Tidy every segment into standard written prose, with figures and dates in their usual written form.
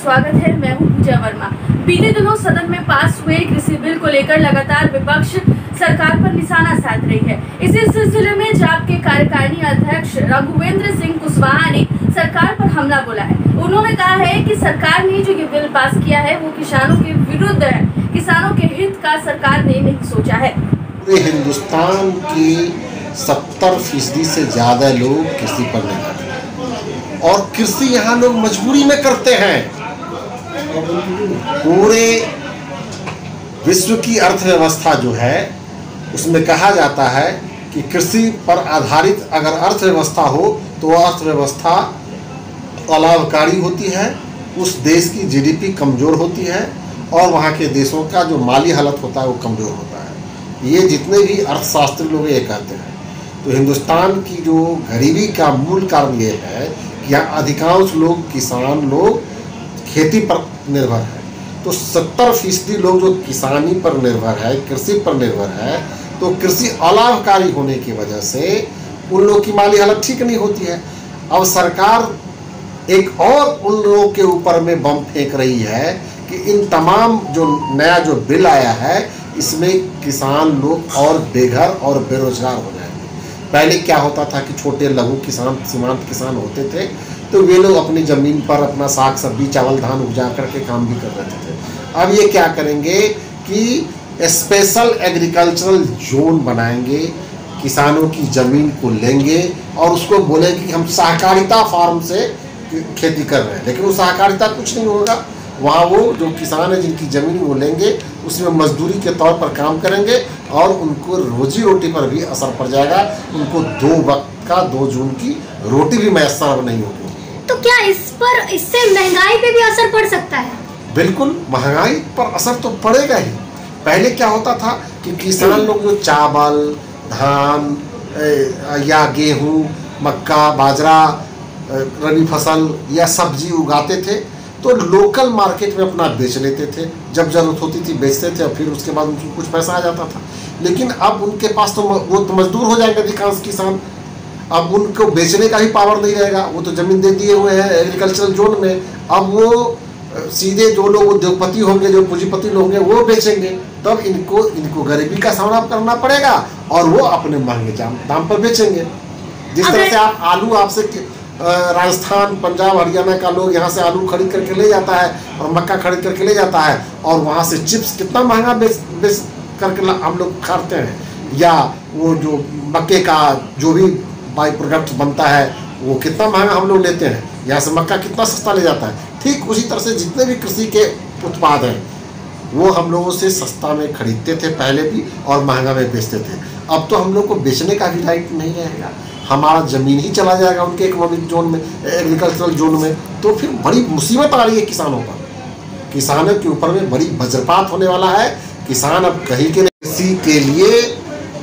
स्वागत है। मैं हूं पूजा वर्मा। बीते दिनों सदन में पास हुए कृषि बिल को लेकर लगातार विपक्ष सरकार पर निशाना साध रही है। इसी सिलसिले में जाप के कार्यकारिणी अध्यक्ष रघुवेंद्र सिंह कुशवाहा ने सरकार पर हमला बोला है। उन्होंने कहा है कि सरकार ने जो ये बिल पास किया है वो किसानों के विरुद्ध है। किसानों के हित का सरकार ने नहीं सोचा है। पूरे हिंदुस्तान की 70% से ज़्यादा लोग कृषि पर निर्भर हैं और कृषि यहाँ लोग मजबूरी में करते हैं। पूरे विश्व की अर्थव्यवस्था जो है उसमें कहा जाता है कि कृषि पर आधारित अगर अर्थव्यवस्था हो तो वह अर्थव्यवस्था अलाभकारी होती है, उस देश की जीडीपी कमज़ोर होती है और वहाँ के देशों का जो माली हालत होता है वो कमज़ोर होता है। ये जितने भी अर्थशास्त्री लोग ये कहते हैं। तो हिंदुस्तान की जो गरीबी का मूल कारण ये है कि यहाँ अधिकांश लोग किसान लोग खेती पर निर्भर है। तो 70% लोग जो किसानी पर निर्भर है, कृषि पर निर्भर है, तो कृषि अलाभकारी होने की वजह से उन लोगों की माली हालत ठीक नहीं होती है। अब सरकार एक और उन लोगों के ऊपर में बम फेंक रही है कि इन तमाम जो नया जो बिल आया है इसमें किसान लोग और बेघर और बेरोजगार हो जाएंगे। पहले क्या होता था कि छोटे लघु किसान सीमांत किसान होते थे तो वे लोग अपनी ज़मीन पर अपना साग सब्जी चावल धान उपजा करके काम भी कर रहे थे। अब ये क्या करेंगे कि स्पेशल एग्रीकल्चरल जोन बनाएंगे, किसानों की ज़मीन को लेंगे और उसको बोलेंगे कि हम सहकारिता फार्म से खेती कर रहे हैं। लेकिन वो सहकारिता कुछ नहीं होगा। वहाँ वो जो किसान है जिनकी ज़मीन वो लेंगे, उसमें मजदूरी के तौर पर काम करेंगे और उनको रोजी रोटी पर भी असर पड़ जाएगा। उनको 2 वक्त का 2 जून की रोटी भी मैसर नहीं होगी। तो क्या इससे महंगाई पे भी असर पड़ सकता है? बिल्कुल, महंगाई पर असर तो पड़ेगा ही। पहले क्या होता था कि किसान लोग जो चावल धान या गेहूँ मक्का बाजरा रबी फसल या सब्जी उगाते थे तो लोकल मार्केट में अपना बेच लेते थे। जब ज़रूरत होती थी बेचते थे और फिर उसके बाद उनको कुछ पैसा आ जाता था। लेकिन अब उनके पास तो वो तो मजदूर हो जाएंगे अधिकांश किसान। अब उनको बेचने का ही पावर नहीं रहेगा। वो तो ज़मीन दे दिए हुए हैं एग्रीकल्चरल जोन में। अब वो सीधे जो लोग उद्योगपति होंगे, जो पूंजीपति लोग होंगे, वो बेचेंगे। तब इनको गरीबी का सामना करना पड़ेगा और वो अपने महंगे दाम पर बेचेंगे। जिस तरह से आप आलू आपसे राजस्थान पंजाब हरियाणा का लोग यहाँ से आलू खरीद करके ले जाता है और मक्का खरीद करके ले जाता है और वहाँ से चिप्स कितना महंगा बेच करके हम लोग खाते हैं, या वो जो मक्के का जो भी बाई प्रोडक्ट बनता है वो कितना महंगा हम लोग लेते हैं। यहाँ से मक्का कितना सस्ता ले जाता है। ठीक उसी तरह से जितने भी कृषि के उत्पाद हैं वो हम लोगों से सस्ता में खरीदते थे पहले भी और महंगा में बेचते थे। अब तो हम लोग को बेचने का भी राइट नहीं रहेगा। हमारा ज़मीन ही चला जाएगा उनके इकोनॉमिक जोन में, एग्रीकल्चरल जोन में। तो फिर बड़ी मुसीबत आ रही है किसानों पर। किसानों के ऊपर में बड़ी वज्रपात होने वाला है। किसान अब कहीं के कृषि के लिए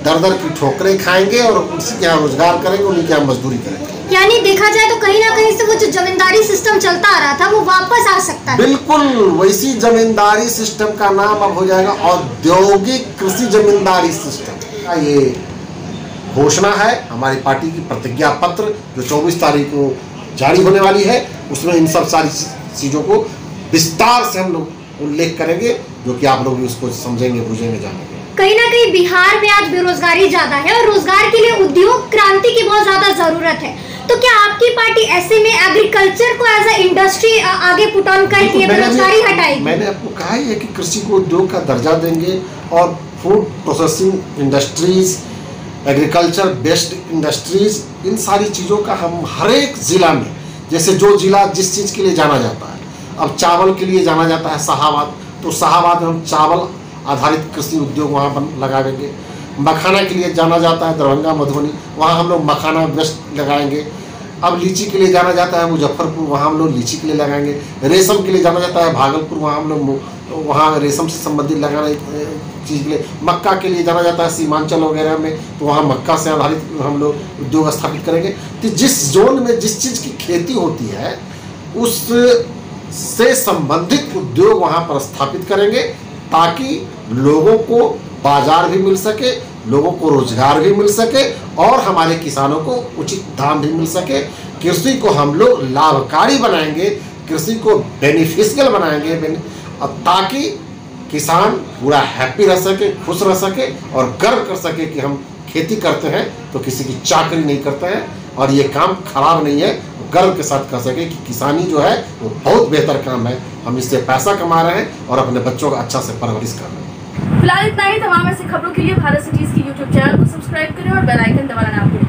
दर दर की ठोकरें खाएंगे और उसी के यहाँ रोजगार करेंगे, उन्हीं के यहाँ मजदूरी करेंगे। यानी देखा जाए तो कहीं ना कहीं से वो जो जमींदारी सिस्टम चलता आ रहा था वो वापस आ सकता है। बिल्कुल वैसी जमींदारी सिस्टम का नाम अब हो जाएगा औद्योगिक कृषि जमींदारी सिस्टम। ये घोषणा है हमारी पार्टी की प्रतिज्ञा पत्र जो 24 तारीख को जारी होने वाली है। उसमें इन सब सारी चीज़ों को विस्तार से हम लोग उल्लेख करेंगे जो कि आप लोग भी उसको समझेंगे बुझेंगे जानेंगे। कहीं ना कहीं बिहार में आज बेरोजगारी ज्यादा है और रोजगार के लिए उद्योग क्रांति की बहुत ज्यादा जरूरत है। तो क्या आपकी पार्टी ऐसे में एग्रीकल्चर को एज ए इंडस्ट्री आगे पुट ऑन करके बेरोजगारी हटाएगी? मैंने आपको कहा ही है कि कृषि को उद्योग का दर्जा देंगे और food processing industries, agriculture based industries, इन सारी चीज़ों का हम हर एक ज़िला में, जैसे जो ज़िला जिस चीज़ के लिए जाना जाता है, अब चावल के लिए जाना जाता है शाहाबाद, तो शाहाबाद में हम चावल आधारित कृषि उद्योग वहाँ पर लगाएंगे। मखाना के लिए जाना जाता है दरभंगा मधुबनी, वहाँ हम लोग मखाना बेस्ट लगाएंगे। अब लीची के लिए जाना जाता है मुजफ्फरपुर, वहाँ हम लोग लीची के लिए लगाएंगे। रेशम के लिए जाना जाता है भागलपुर, वहाँ हम लोग वहाँ रेशम से संबंधित लगाने चीज़ के लिए। मक्का के लिए जाना जाता है सीमांचल वगैरह में, तो वहाँ मक्का से आधारित हम लोग उद्योग स्थापित करेंगे। तो जिस जोन में जिस चीज़ की खेती होती है उससे संबंधित उद्योग वहाँ पर स्थापित करेंगे ताकि लोगों को बाजार भी मिल सके, लोगों को रोजगार भी मिल सके और हमारे किसानों को उचित दाम भी मिल सके। कृषि को हम लोग लाभकारी बनाएंगे कृषि को बेनिफिशियल बनाएंगे ताकि किसान पूरा हैप्पी रह सके, खुश रह सके और गर्व कर सके कि हम खेती करते हैं तो किसी की चाकरी नहीं करते हैं और ये काम खराब नहीं है, गर्व के साथ कह सके कि किसानी जो है वो बहुत बेहतर काम है, हम इससे पैसा कमा रहे हैं और अपने बच्चों का अच्छा से परवरिश कर रहे हैं। फिलहाल इतना ही। तमाम ऐसी खबरों के लिए भारत सिटीज की YouTube चैनल को सब्सक्राइब करें और बेल आइकन दबाना ना भूलें।